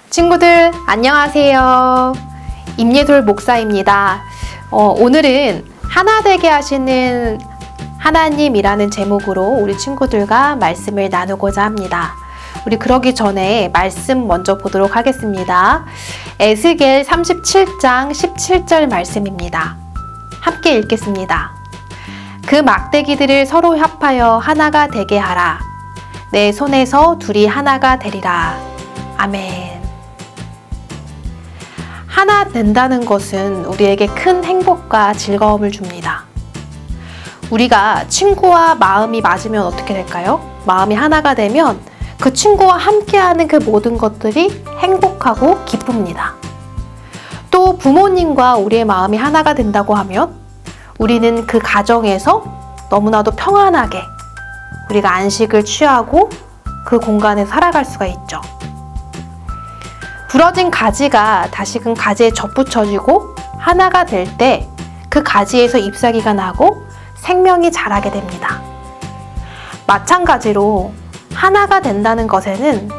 친구들 안녕하세요. 임예솔 목사입니다. 오늘은 하나 되게 하시는 하나님이라는 제목으로 우리 친구들과 말씀을 나누고자 합니다. 우리 그러기 전에 말씀 먼저 보도록 하겠습니다. 에스겔 37장 17절 말씀입니다. 함께 읽겠습니다. 그 막대기들을 서로 합하여 하나가 되게 하라. 내 손에서 둘이 하나가 되리라. 아멘. 하나 된다는 것은 우리에게 큰 행복과 즐거움을 줍니다. 우리가 친구와 마음이 맞으면 어떻게 될까요? 마음이 하나가 되면 그 친구와 함께하는 그 모든 것들이 행복하고 기쁩니다. 또 부모님과 우리의 마음이 하나가 된다고 하면 우리는 그 가정에서 너무나도 평안하게 우리가 안식을 취하고 그 공간에 살아갈 수가 있죠. 부러진 가지가 다시금 가지에 접붙여지고 하나가 될 때 그 가지에서 잎사귀가 나고 생명이 자라게 됩니다. 마찬가지로 하나가 된다는 것에는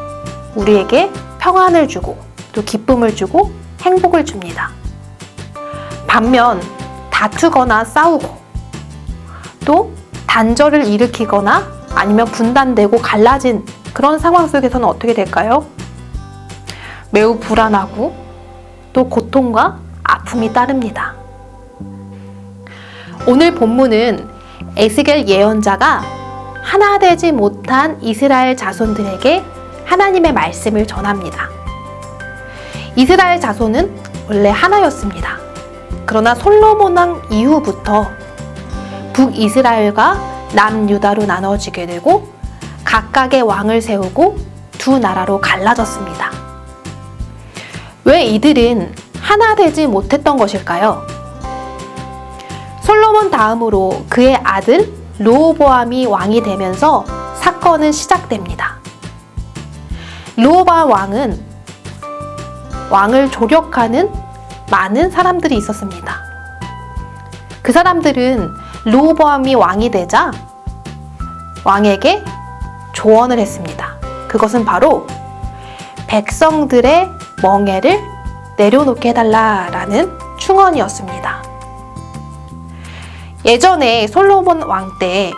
우리에게 평안을 주고 또 기쁨을 주고 행복을 줍니다. 반면 다투거나 싸우고 또 단절을 일으키거나 아니면 분단되고 갈라진 그런 상황 속에서는 어떻게 될까요? 매우 불안하고 또 고통과 아픔이 따릅니다. 오늘 본문은 에스겔 예언자가 하나 되지 못한 이스라엘 자손들에게 하나님의 말씀을 전합니다. 이스라엘 자손은 원래 하나였습니다. 그러나 솔로몬 왕 이후부터 북이스라엘과 남유다로 나눠지게 되고 각각의 왕을 세우고 두 나라로 갈라졌습니다. 왜 이들은 하나 되지 못했던 것일까요? 솔로몬 다음으로 그의 아들 르호보암이 왕이 되면서 사건은 시작됩니다. 르호보암 왕은 왕을 조력하는 많은 사람들이 있었습니다. 그 사람들은 르호보암이 왕이 되자 왕에게 조언을 했습니다. 그것은 바로 백성들의 멍에를 내려놓게 해달라라는 충언이었습니다. 예전에 솔로몬 왕 때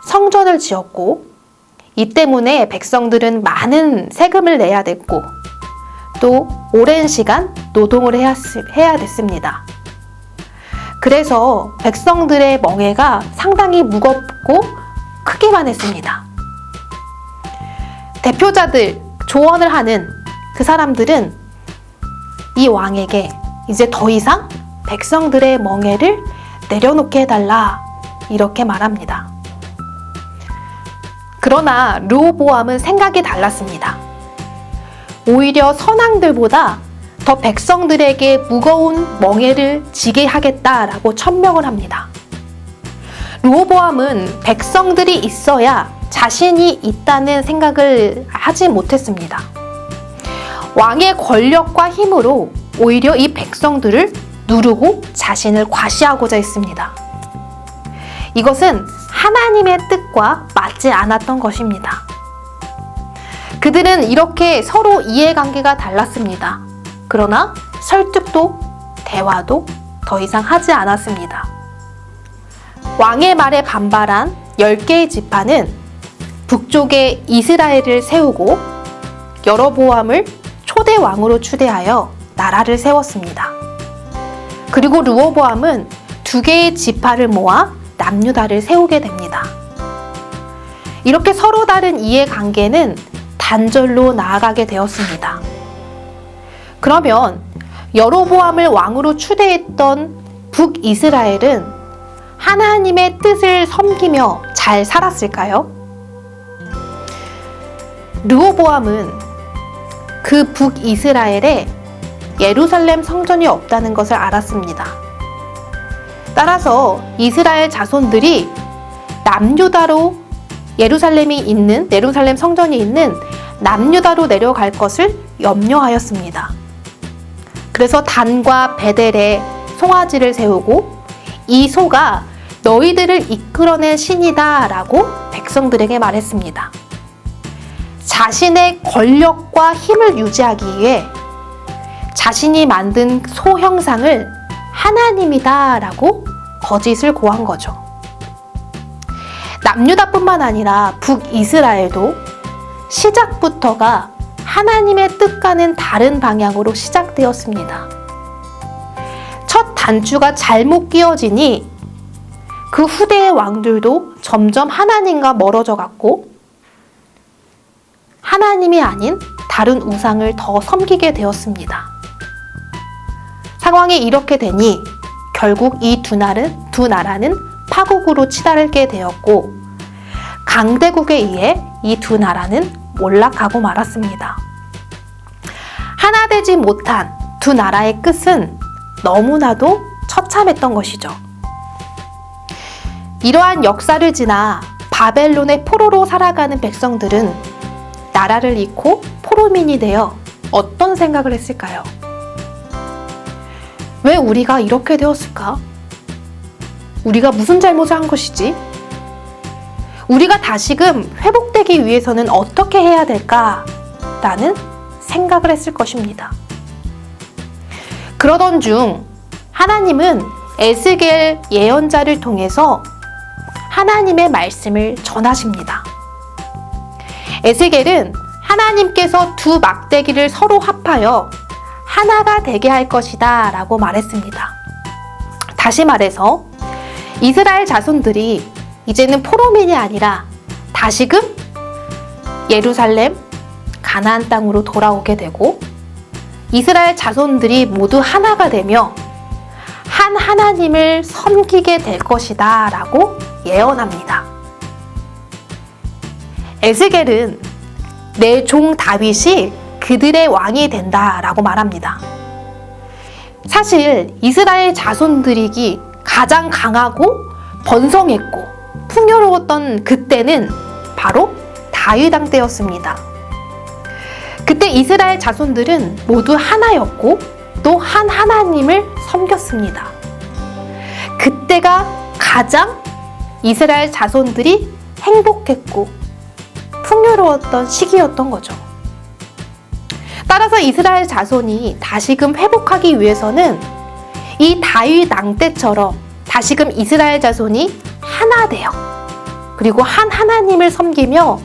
성전을 지었고 이 때문에 백성들은 많은 세금을 내야 됐고 또 오랜 시간 노동을 해야 됐습니다. 그래서 백성들의 멍에가 상당히 무겁고 크기만 했습니다. 대표자들, 조언을 하는 그 사람들은 이 왕에게 이제 더 이상 백성들의 멍에를 내려놓게 해달라 이렇게 말합니다. 그러나 르호보암은 생각이 달랐습니다. 오히려 선왕들보다 더 백성들에게 무거운 멍에를 지게 하겠다라고 천명을 합니다. 르호보암은 백성들이 있어야 자신이 있다는 생각을 하지 못했습니다. 왕의 권력과 힘으로 오히려 이 백성들을 누르고 자신을 과시하고자 했습니다. 이것은 하나님의 뜻과 맞지 않았던 것입니다. 그들은 이렇게 서로 이해관계가 달랐습니다. 그러나 설득도 대화도 더 이상 하지 않았습니다. 왕의 말에 반발한 10개의 지파는 북쪽에 이스라엘을 세우고 여로보암을 초대 왕으로 추대하여 나라를 세웠습니다. 그리고 르호보암은 2개의 지파를 모아 남유다를 세우게 됩니다. 이렇게 서로 다른 이해관계는 단절로 나아가게 되었습니다. 그러면 여로보암을 왕으로 추대했던 북이스라엘은 하나님의 뜻을 섬기며 잘 살았을까요? 르호보암은 그 북이스라엘에 예루살렘 성전이 없다는 것을 알았습니다. 따라서 이스라엘 자손들이 남유다로 예루살렘 성전이 있는 남유다로 내려갈 것을 염려하였습니다. 그래서 단과 베델에 송아지를 세우고 이 소가 너희들을 이끌어낸 신이다 라고 백성들에게 말했습니다. 자신의 권력과 힘을 유지하기 위해 자신이 만든 소형상을 하나님이다 라고 거짓을 고한 거죠. 남유다뿐만 아니라 북이스라엘도 시작부터가 하나님의 뜻과는 다른 방향으로 시작되었습니다. 첫 단추가 잘못 끼워지니 그 후대의 왕들도 점점 하나님과 멀어져 갔고 하나님이 아닌 다른 우상을 더 섬기게 되었습니다. 상황이 이렇게 되니 결국 이 두 나라는 파국으로 치달게 되었고 강대국에 의해 이 두 나라는 몰락하고 말았습니다. 하나 되지 못한 두 나라의 끝은 너무나도 처참했던 것이죠. 이러한 역사를 지나 바벨론의 포로로 살아가는 백성들은 나라를 잃고 포로민이 되어 어떤 생각을 했을까요? 왜 우리가 이렇게 되었을까? 우리가 무슨 잘못을 한 것이지? 우리가 다시금 회복되기 위해서는 어떻게 해야 될까? 라는 생각을 했을 것입니다. 그러던 중 하나님은 에스겔 예언자를 통해서 하나님의 말씀을 전하십니다. 에스겔은 하나님께서 두 막대기를 서로 합하여 하나가 되게 할 것이다 라고 말했습니다. 다시 말해서 이스라엘 자손들이 이제는 포로민이 아니라 다시금 예루살렘, 가나안 땅으로 돌아오게 되고 이스라엘 자손들이 모두 하나가 되며 한 하나님을 섬기게 될 것이다 라고 예언합니다. 에스겔은 내 종 다윗이 그들의 왕이 된다 라고 말합니다. 사실 이스라엘 자손들이 가장 강하고 번성했고 풍요로웠던 그때는 바로 다윗 왕 때였습니다. 그때 이스라엘 자손들은 모두 하나였고 또 한 하나님을 섬겼습니다. 그때가 가장 이스라엘 자손들이 행복했고 풍요로웠던 시기였던 거죠. 따라서 이스라엘 자손이 다시금 회복하기 위해서는 이 다윗 왕 때처럼 다시금 이스라엘 자손이 하나 되어 그리고 한 하나님을 섬기며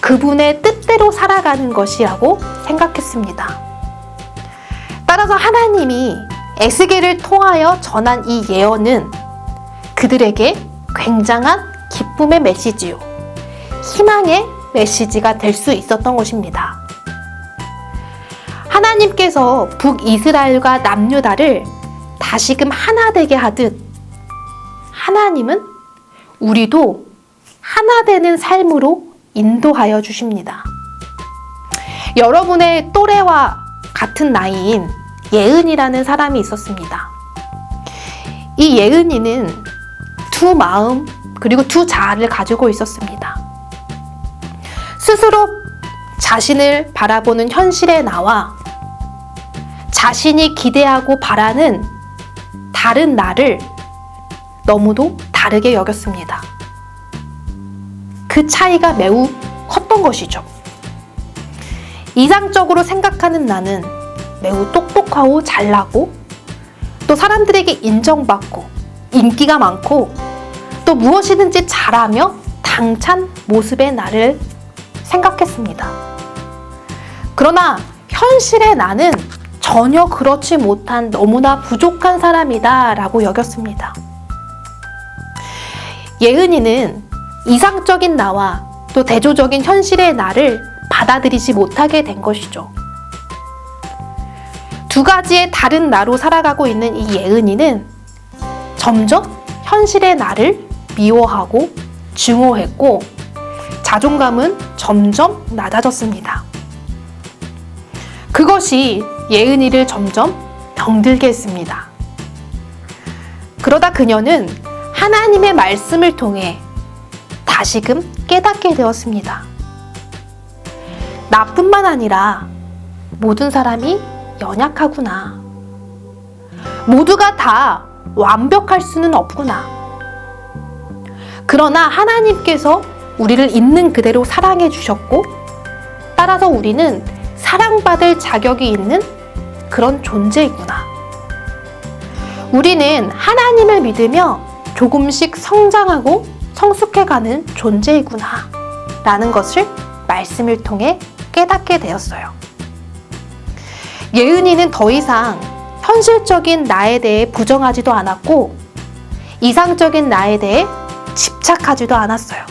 그분의 뜻대로 살아가는 것이라고 생각했습니다. 따라서 하나님이 에스겔을 통하여 전한 이 예언은 그들에게 굉장한 기쁨의 메시지요, 희망의 메시지가 될 수 있었던 것입니다. 하나님께서 북이스라엘과 남유다를 다시금 하나 되게 하듯 하나님은 우리도 하나 되는 삶으로 인도하여 주십니다. 여러분의 또래와 같은 나이인 예은이라는 사람이 있었습니다. 이 예은이는 두 마음 그리고 두 자아를 가지고 있었습니다. 스스로 자신을 바라보는 현실의 나와 자신이 기대하고 바라는 다른 나를 너무도 다르게 여겼습니다. 그 차이가 매우 컸던 것이죠. 이상적으로 생각하는 나는 매우 똑똑하고 잘나고 또 사람들에게 인정받고 인기가 많고 또 무엇이든지 잘하며 당찬 모습의 나를 생각했습니다. 그러나 현실의 나는 전혀 그렇지 못한 너무나 부족한 사람이다 라고 여겼습니다. 예은이는 이상적인 나와 또 대조적인 현실의 나를 받아들이지 못하게 된 것이죠. 두 가지의 다른 나로 살아가고 있는 이 예은이는 점점 현실의 나를 미워하고 증오했고 자존감은 점점 낮아졌습니다. 그것이 예은이를 점점 병들게 했습니다. 그러다 그녀는 하나님의 말씀을 통해 다시금 깨닫게 되었습니다. 나뿐만 아니라 모든 사람이 연약하구나. 모두가 다 완벽할 수는 없구나. 그러나 하나님께서 우리를 있는 그대로 사랑해 주셨고 따라서 우리는 사랑받을 자격이 있는 그런 존재이구나. 우리는 하나님을 믿으며 조금씩 성장하고 성숙해가는 존재이구나 라는 것을 말씀을 통해 깨닫게 되었어요. 예은이는 더 이상 현실적인 나에 대해 부정하지도 않았고 이상적인 나에 대해 집착하지도 않았어요.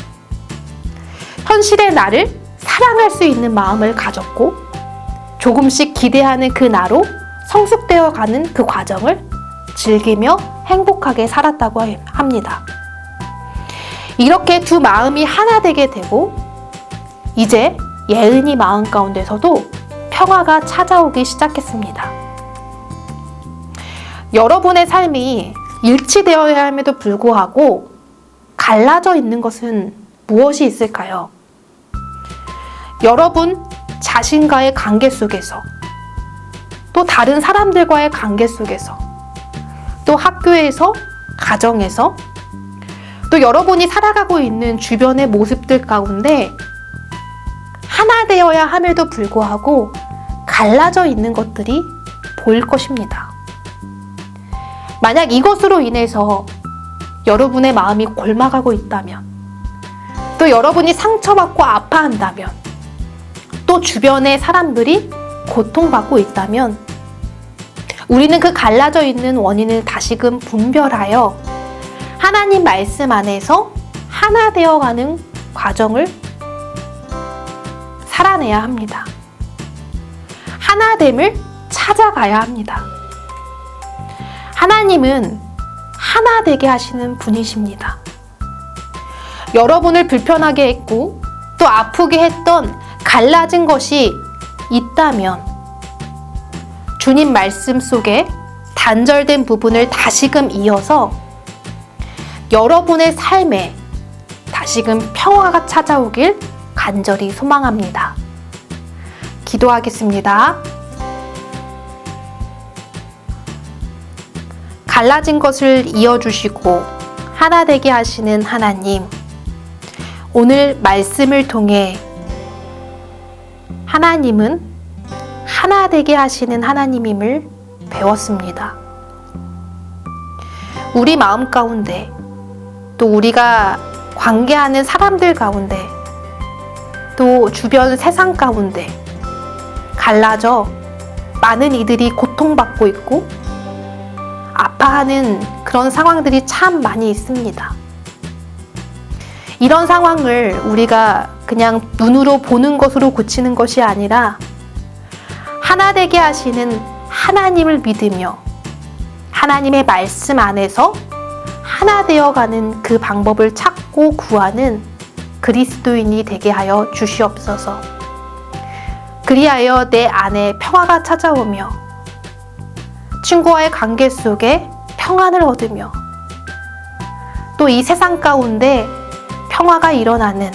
현실의 나를 사랑할 수 있는 마음을 가졌고 조금씩 기대하는 그 나로 성숙되어 가는 그 과정을 즐기며 행복하게 살았다고 합니다. 이렇게 두 마음이 하나 되게 되고 이제 예은이 마음 가운데서도 평화가 찾아오기 시작했습니다. 여러분의 삶이 일치되어야 함에도 불구하고 갈라져 있는 것은 무엇이 있을까요? 여러분 자신과의 관계 속에서, 또 다른 사람들과의 관계 속에서, 또 학교에서, 가정에서, 또 여러분이 살아가고 있는 주변의 모습들 가운데 하나 되어야 함에도 불구하고 갈라져 있는 것들이 보일 것입니다. 만약 이것으로 인해서 여러분의 마음이 골마가고 있다면, 또 여러분이 상처받고 아파한다면, 또 주변의 사람들이 고통받고 있다면 우리는 그 갈라져 있는 원인을 다시금 분별하여 하나님 말씀 안에서 하나 되어가는 과정을 살아내야 합니다. 하나됨을 찾아가야 합니다. 하나님은 하나 되게 하시는 분이십니다. 여러분을 불편하게 했고 또 아프게 했던 갈라진 것이 있다면 주님 말씀 속에 단절된 부분을 다시금 이어서 여러분의 삶에 다시금 평화가 찾아오길 간절히 소망합니다. 기도하겠습니다. 갈라진 것을 이어주시고 하나 되게 하시는 하나님, 오늘 말씀을 통해 하나님은 하나 되게 하시는 하나님임을 배웠습니다. 우리 마음 가운데, 또 우리가 관계하는 사람들 가운데, 또 주변 세상 가운데 갈라져 많은 이들이 고통받고 있고 아파하는 그런 상황들이 참 많이 있습니다. 이런 상황을 우리가 그냥 눈으로 보는 것으로 고치는 것이 아니라 하나 되게 하시는 하나님을 믿으며 하나님의 말씀 안에서 하나 되어가는 그 방법을 찾고 구하는 그리스도인이 되게 하여 주시옵소서. 그리하여 내 안에 평화가 찾아오며 친구와의 관계 속에 평안을 얻으며 또 이 세상 가운데 평화가 일어나는,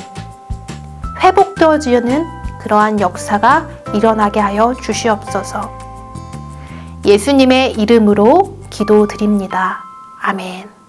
회복되어지는 그러한 역사가 일어나게 하여 주시옵소서. 예수님의 이름으로 기도드립니다. 아멘.